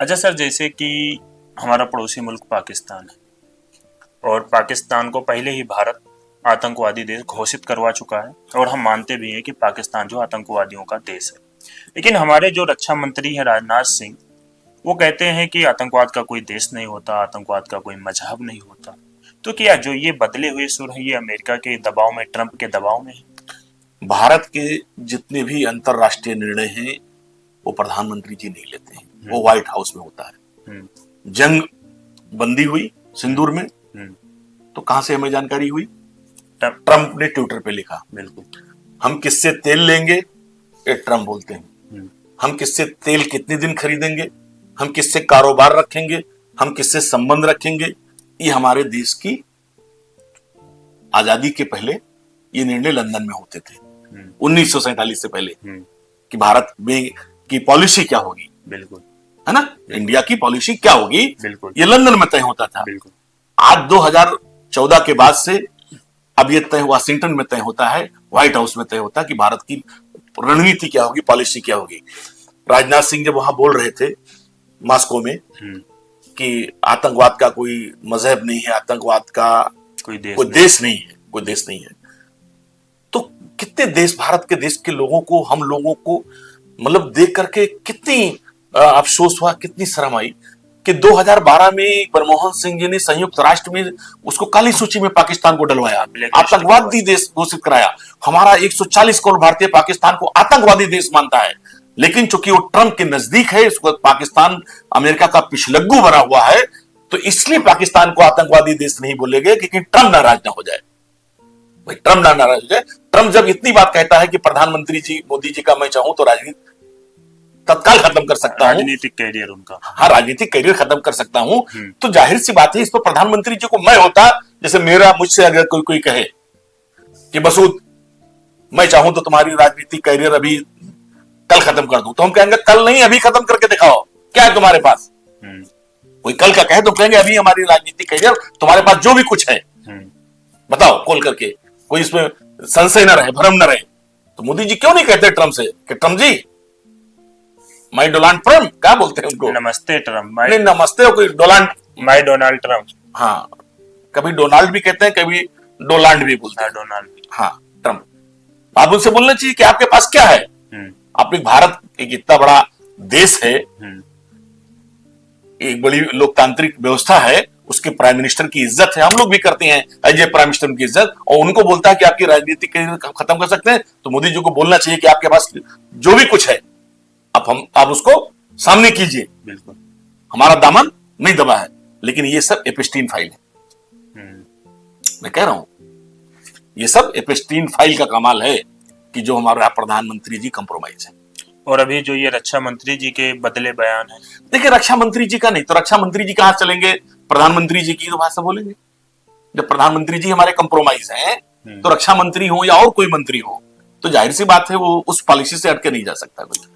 अच्छा सर, जैसे कि हमारा पड़ोसी मुल्क पाकिस्तान है और पाकिस्तान को पहले ही भारत आतंकवादी देश घोषित करवा चुका है और हम मानते भी हैं कि पाकिस्तान जो आतंकवादियों का देश है। लेकिन हमारे जो रक्षा मंत्री हैं राजनाथ सिंह, वो कहते हैं कि आतंकवाद का कोई देश नहीं होता, आतंकवाद का कोई मजहब नहीं होता। तो क्या जो ये बदले हुए सुर है ये अमेरिका के दबाव में, ट्रंप के दबाव में है? भारत के जितने भी अंतरराष्ट्रीय निर्णय हैं वो प्रधानमंत्री जी नहीं लेते हैं, वो व्हाइट हाउस में होता है। जंग बंदी हुई सिंदूर में, तो कहां से हमें जानकारी हुई? ट्रंप ने ट्विटर पे लिखा। बिल्कुल। हम किससे तेल लेंगे, ये ट्रंप बोलते हैं। हम किससे तेल कितने दिन खरीदेंगे, हम किससे कारोबार रखेंगे, हम किससे संबंध रखेंगे, ये हमारे देश की आजादी के पहले ये निर्णय लंदन में होते थे 1947 से पहले कि भारत में की पॉलिसी क्या होगी। बिल्कुल। है ना, इंडिया की पॉलिसी क्या होगी, बिल्कुल। ये लंदन में तय होता था। बिल्कुल। आज 2014 के बाद से अब ये तय वाशिंगटन में तय होता है, व्हाइट हाउस में तय होता है कि भारत की रणनीति क्या होगी, पॉलिसी क्या होगी। राजनाथ सिंह जब वहां बोल रहे थे मॉस्को में कि आतंकवाद का कोई मजहब नहीं है, आतंकवाद का कोई देश नहीं है, कोई देश नहीं है, तो कितने देश, भारत के देश के लोगों को, हम लोगों को मतलब देख करके कितनी अफसोस हुआ, कितनी शर्म आई कि 2012 में मनमोहन सिंह जी ने संयुक्त राष्ट्र में उसको काली सूची में पाकिस्तान को डलवाया, आतंकवादी देश घोषित कराया। हमारा 140 करोड़ भारतीय पाकिस्तान को आतंकवादी देश मानता है, लेकिन चूंकि वो ट्रंप के नजदीक है, इसको पाकिस्तान अमेरिका का पिछलग्गू बना हुआ है, तो इसलिए पाकिस्तान को आतंकवादी देश नहीं बोलेंगे कि ट्रंप नाराज ना हो जाए। भाई ट्रंप ना नाराज हो जाए। ट्रंप जब इतनी बात कहता है कि प्रधानमंत्री जी मोदी जी का मैं चाहूं तो राजनीति तत्काल खत्म कर सकता हूं, राजनीतिक कैरियर उनका, हाँ राजनीतिक कैरियर खत्म कर सकता हूं, तो जाहिर सी बात है इस पर प्रधानमंत्री जी को मैं होता, जैसे मेरा मुझसे अगर कोई कहे कि मसूद मैं चाहूं तो तुम्हारी राजनीतिक कैरियर अभी कल खत्म कर दूं, तो हम कहेंगे कल नहीं, अभी खत्म करके दिखाओ, क्या है तुम्हारे पास। कोई कल का कहे तो कहेंगे अभी हमारी राजनीतिक कैरियर, तुम्हारे पास जो भी कुछ है बताओ खोल करके, कोई इसमें संशय न रहे, भ्रम न रहे। तो मोदी जी क्यों नहीं कहते ट्रंप से कि Trump ji, my Donald Trump, क्या बोलते हैं उनको, नमस्ते ट्रंप, नहीं नमस्ते हो, कोई डोनाल्ड, माय डोनाल्ड ट्रंप। हाँ, कभी डोनाल्ड भी कहते हैं, कभी डोनाल्ड भी बोलते हैं। डोनाल्ड, हाँ ट्रंप। आप उनसे बोलना चाहिए कि आपके पास क्या है। अपने भारत एक इतना बड़ा देश है, एक बड़ी लोकतांत्रिक व्यवस्था है, उसके प्राइम मिनिस्टर की इज्जत है, हम लोग भी करते हैं एज ए प्राइम मिनिस्टर की इज्जत, और उनको बोलता है कि आपकी राजनीतिक कैरियर खत्म कर सकते हैं, तो मोदी जी को बोलना चाहिए कि आपके पास जो भी कुछ है आप उसको सामने कीजिए। बिल्कुल, हमारा दामन नहीं दबा है। लेकिन ये सब एपिस्टीन फाइल है, मैं कह रहा हूं ये सब एपिस्टीन फाइल का कमाल है कि जो हमारा प्रधानमंत्री जी कंप्रोमाइज है। और अभी जो ये रक्षा मंत्री जी के बदले बयान है, देखिए रक्षा मंत्री जी का नहीं तो रक्षा मंत्री जी कहां चलेंगे, प्रधानमंत्री जी की तो भाषा बोलेंगे। जब प्रधानमंत्री जी हमारे कंप्रोमाइज हैं, तो रक्षा मंत्री हो या और कोई मंत्री हो, तो जाहिर सी बात है वो उस पॉलिसी से हटके नहीं जा सकता कोई।